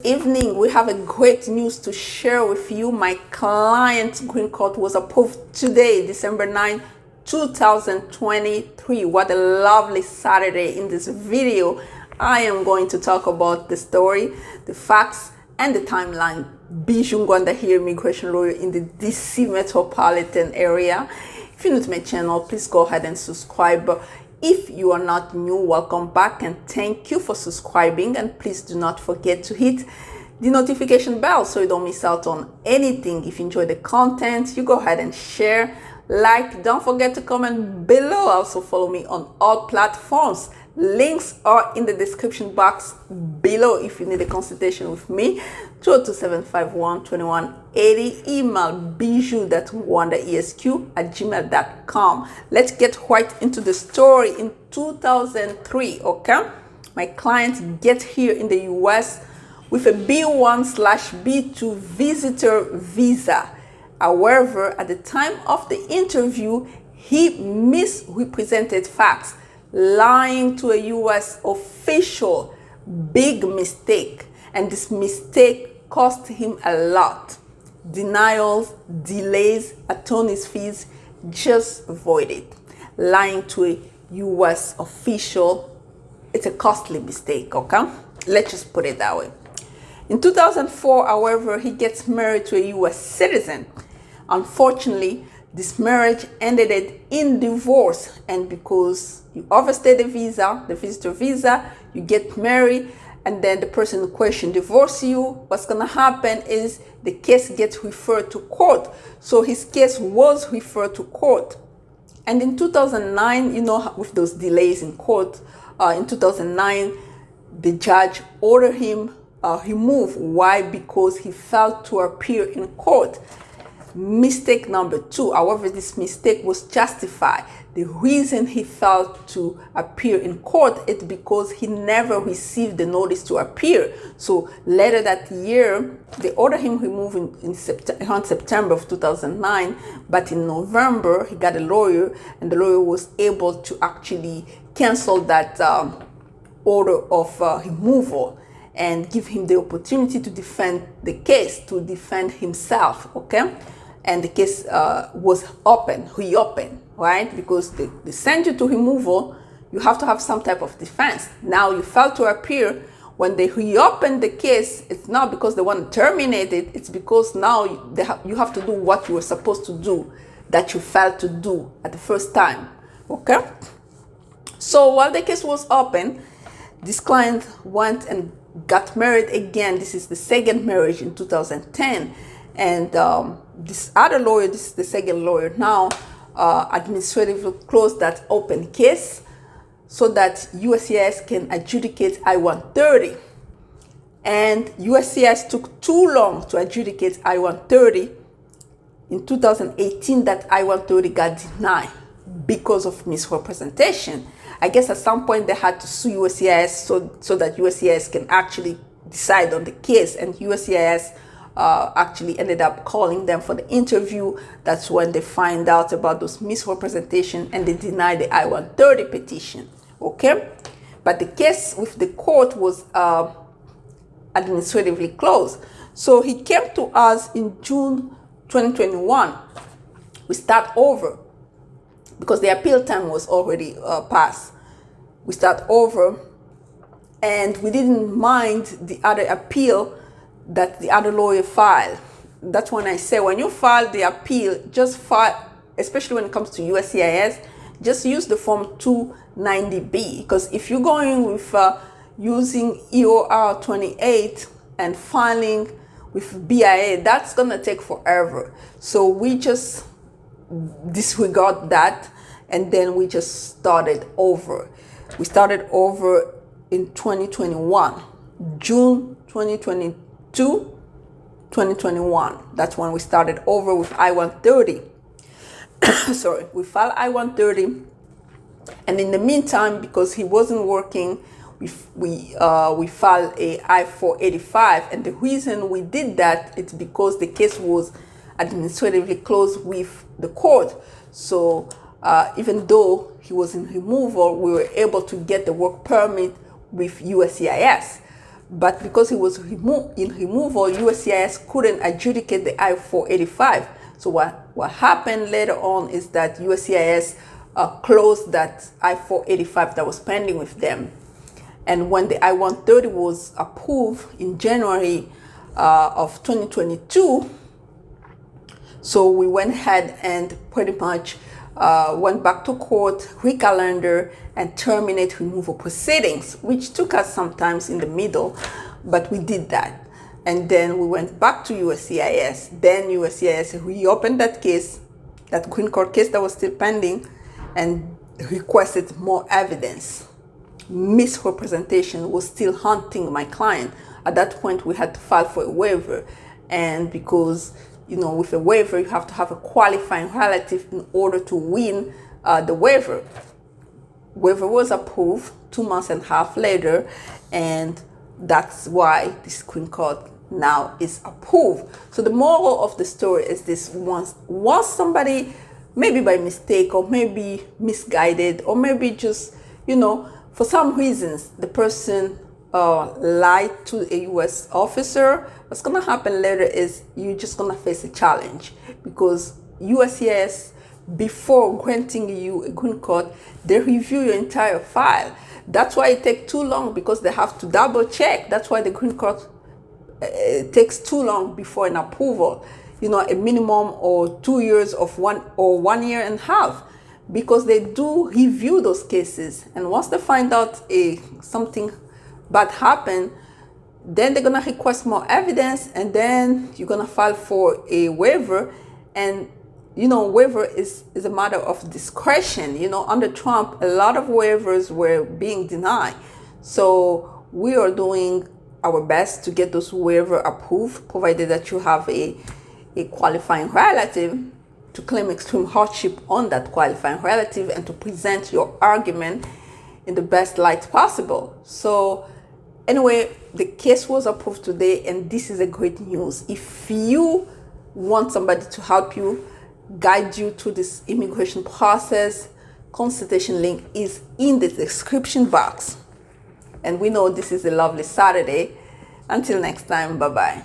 Evening, we have a great news to share with you. My client's green card was approved today, December 9, 2023. What a lovely Saturday. In this video, I am going to talk about the story, the facts, and the timeline. Bijoux Ngwanda here, immigration lawyer in the DC metropolitan area. If you're new to my channel, please go ahead and subscribe. If you are not new, welcome back and thank you for subscribing, and please do not forget to hit the notification bell so you don't miss out on anything. If you enjoy the content, you go ahead and share, like, don't forget to comment below. Also follow me on all platforms. Links are in the description box below if you need a consultation with me. 202-751-2180. Email bijoux.ngwandaesq@gmail.com. Let's get right into the story. In 2003, okay, my client gets here in the US with a B1/B2 visitor visa. However, at the time of the interview, he misrepresented facts, lying to a US official. Big mistake. And this mistake cost him a lot. Denials, delays, attorney's fees, just avoid it. Lying to a US official, it's a costly mistake, okay? Let's just put it that way. In 2004, however, he gets married to a US citizen. Unfortunately, this marriage ended in divorce, and because you overstay the visa, the visitor visa, you get married, and then the person in question divorce you, what's gonna happen is the case gets referred to court. So his case was referred to court. And in 2009, you know, with those delays in court, in 2009, the judge ordered him removed. Why? Because he failed to appear in court. Mistake number two. However, this mistake was justified. The reason he failed to appear in court is because he never received the notice to appear. So later that year, they ordered him removed in September of 2009. But in November, he got a lawyer, and the lawyer was able to actually cancel that order of removal and give him the opportunity to defend the case, to defend himself, okay? And the case was reopened, right? Because they send you to removal, you have to have some type of defense. Now you failed to appear. When they reopen the case, it's not because they want to terminate it, it's because now you have to do what you were supposed to do that you failed to do at the first time, okay? So while the case was open, this client went and got married again. This is the second marriage in 2010. And this other lawyer, this is the second lawyer now, administratively closed that open case so that USCIS can adjudicate I-130. And USCIS took too long to adjudicate I-130. In 2018, that I-130 got denied because of misrepresentation. I guess at some point they had to sue USCIS so that USCIS can actually decide on the case, and USCIS actually ended up calling them for the interview. That's when they find out about those misrepresentation and they denied the I-130 petition, okay? But the case with the court was administratively closed. So he came to us in June 2021. We start over because the appeal time was already passed. We start over, and we didn't mind the other appeal that the other lawyer filed. That's when I say, when you file the appeal, just file, especially when it comes to USCIS, just use the form 290B, because if you're going with using EOR 28 and filing with BIA, that's gonna take forever. So we just disregard that, and then we just started over. We started over in 2021, June 2022, 2021. That's when we started over with I-130. Sorry, we filed I-130, and in the meantime, because he wasn't working, we filed a I-485, and the reason we did that is because the case was administratively closed with the court. So even though he was in removal, we were able to get the work permit with USCIS. but because he was in removal, USCIS couldn't adjudicate the I-485. So what happened later on is that USCIS closed that I-485 that was pending with them. And when the I-130 was approved in January of 2022, so we went ahead and pretty much went back to court, recalendar, and terminate removal proceedings, which took us sometimes in the middle, but we did that. And then we went back to USCIS. Then USCIS reopened that case, that green card case that was still pending, and requested more evidence. Misrepresentation was still haunting my client. At that point, we had to file for a waiver. And because, you know, with a waiver, you have to have a qualifying relative in order to win the waiver. Waiver was approved 2.5 months later, and that's why this green card now is approved. So the moral of the story is this: once somebody, maybe by mistake or maybe misguided or maybe just, you know, for some reasons, the person lied to a U.S. officer, what's going to happen later is you're just going to face a challenge, because USCIS, before granting you a green card, they review your entire file. That's why it takes too long, because they have to double check. That's why the green card takes too long before an approval. You know, a minimum or 2 years of 1 year and a half, because they do review those cases. And once they find out something bad happened, then they're gonna request more evidence, and then you're gonna file for a waiver. And you know, waiver is a matter of discretion. You know, under Trump, a lot of waivers were being denied. So we are doing our best to get those waivers approved, provided that you have a qualifying relative, to claim extreme hardship on that qualifying relative and to present your argument in the best light possible. So anyway, the case was approved today, and this is a great news. If you want somebody to help you, guide you through this immigration process, consultation link is in the description box. And we know this is a lovely Saturday. Until next time, bye-bye.